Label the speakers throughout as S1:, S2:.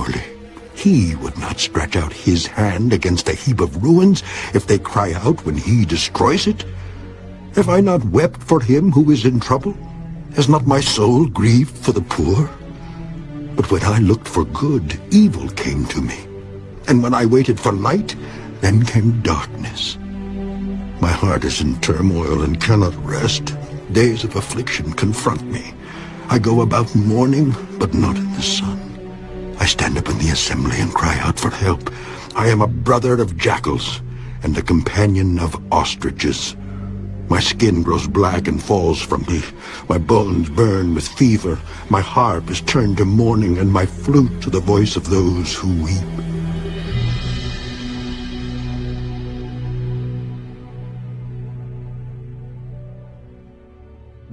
S1: Surely he would not stretch out his hand against a heap of ruins if they cry out when he destroys it. Have I not wept for him who is in trouble? Has not my soul grieved for the poor? But when I looked for good, evil came to me. And when I waited for light, then came darkness. My heart is in turmoil and cannot rest. Days of affliction confront me. I go about mourning, but not in the sun. I stand up in the assembly and cry out for help. I am a brother of jackals and a companion of ostriches. My skin grows black and falls from me. My bones burn with fever. My harp is turned to mourning, and my flute to the voice of those who weep.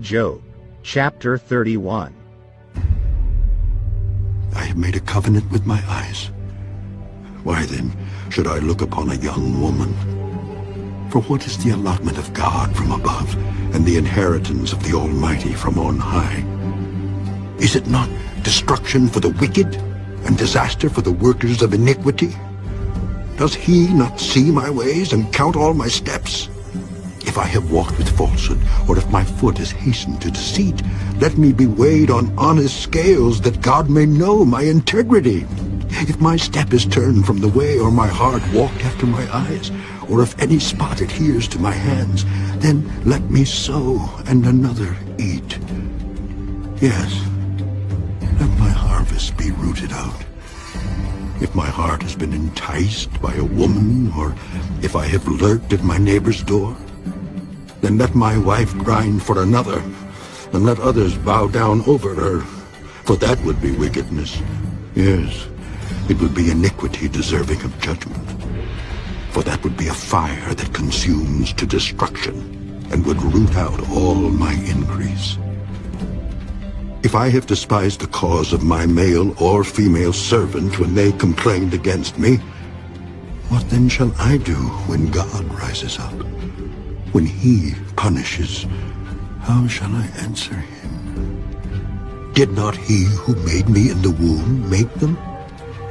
S2: Job, chapter 31.
S1: I have made a covenant with my eyes. Why then should I look upon a young woman? For what is the allotment of God from above, and the inheritance of the Almighty from on high? Is it not destruction for the wicked, and disaster for the workers of iniquity? Does he not see my ways and count all my steps? If I have walked with falsehood, or if my foot has hastened to deceit, let me be weighed on honest scales, that God may know my integrity. If my step is turned from the way, or my heart walked after my eyes, or if any spot adheres to my hands, then let me sow and another eat. Yes, let my harvest be rooted out. If my heart has been enticed by a woman, or if I have lurked at my neighbor's door, then let my wife grind for another, and let others bow down over her, for that would be wickedness. Yes, it would be iniquity deserving of judgment, for that would be a fire that consumes to destruction, and would root out all my increase. If I have despised the cause of my male or female servant when they complained against me, what then shall I do when God rises up? When he punishes, how shall I answer him? Did not he who made me in the womb make them?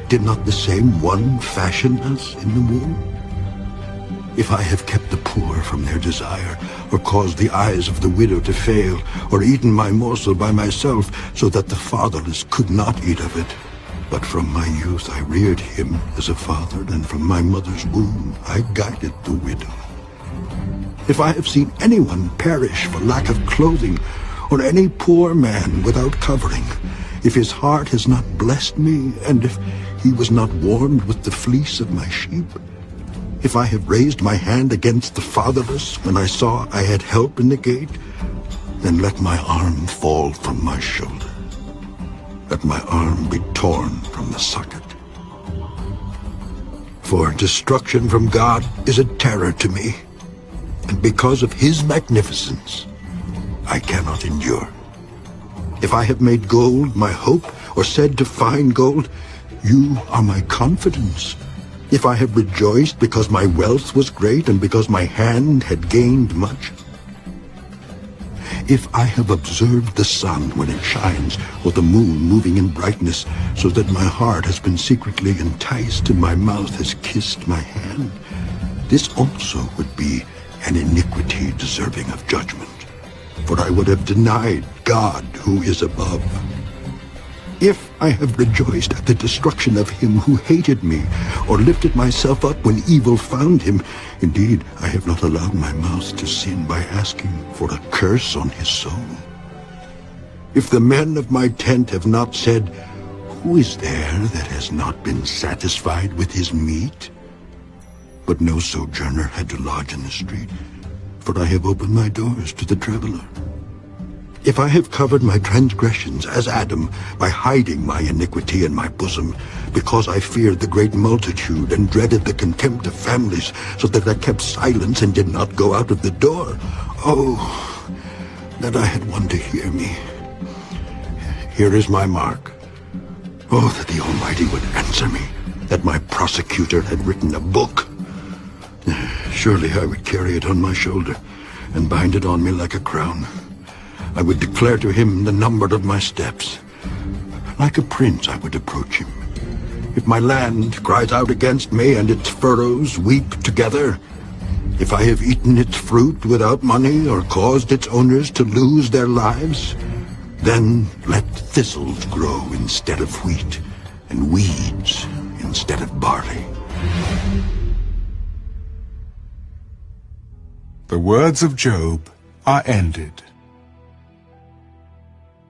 S1: Did not the same one fashion us in the womb? If I have kept the poor from their desire, or caused the eyes of the widow to fail, or eaten my morsel by myself, so that the fatherless could not eat of it, but from my youth I reared him as a father, and from my mother's womb I guided the widow. If I have seen anyone perish for lack of clothing, or any poor man without covering, if his heart has not blessed me, and if he was not warmed with the fleece of my sheep, if I have raised my hand against the fatherless when I saw I had help in the gate, then let my arm fall from my shoulder. Let my arm be torn from the socket. For destruction from God is a terror to me, and because of his magnificence, I cannot endure. If I have made gold my hope, or said to find gold, you are my confidence. If I have rejoiced because my wealth was great, and because my hand had gained much. If I have observed the sun when it shines, or the moon moving in brightness, so that my heart has been secretly enticed, and my mouth has kissed my hand, this also would be an iniquity deserving of judgment, for I would have denied God who is above. If I have rejoiced at the destruction of him who hated me, or lifted myself up when evil found him, indeed I have not allowed my mouth to sin by asking for a curse on his soul. If the men of my tent have not said, who is there that has not been satisfied with his meat? But no sojourner had to lodge in the street, for I have opened my doors to the traveler. If I have covered my transgressions as Adam by hiding my iniquity in my bosom, because I feared the great multitude and dreaded the contempt of families, so that I kept silence and did not go out of the door, oh, that I had one to hear me. Here is my mark. Oh, that the Almighty would answer me, that my prosecutor had written a book. Surely I would carry it on my shoulder and bind it on me like a crown. I would declare to him the number of my steps. Like a prince I would approach him. If my land cries out against me and its furrows weep together, if I have eaten its fruit without money or caused its owners to lose their lives, then let thistles grow instead of wheat and weeds instead of barley.
S3: The words of Job are ended.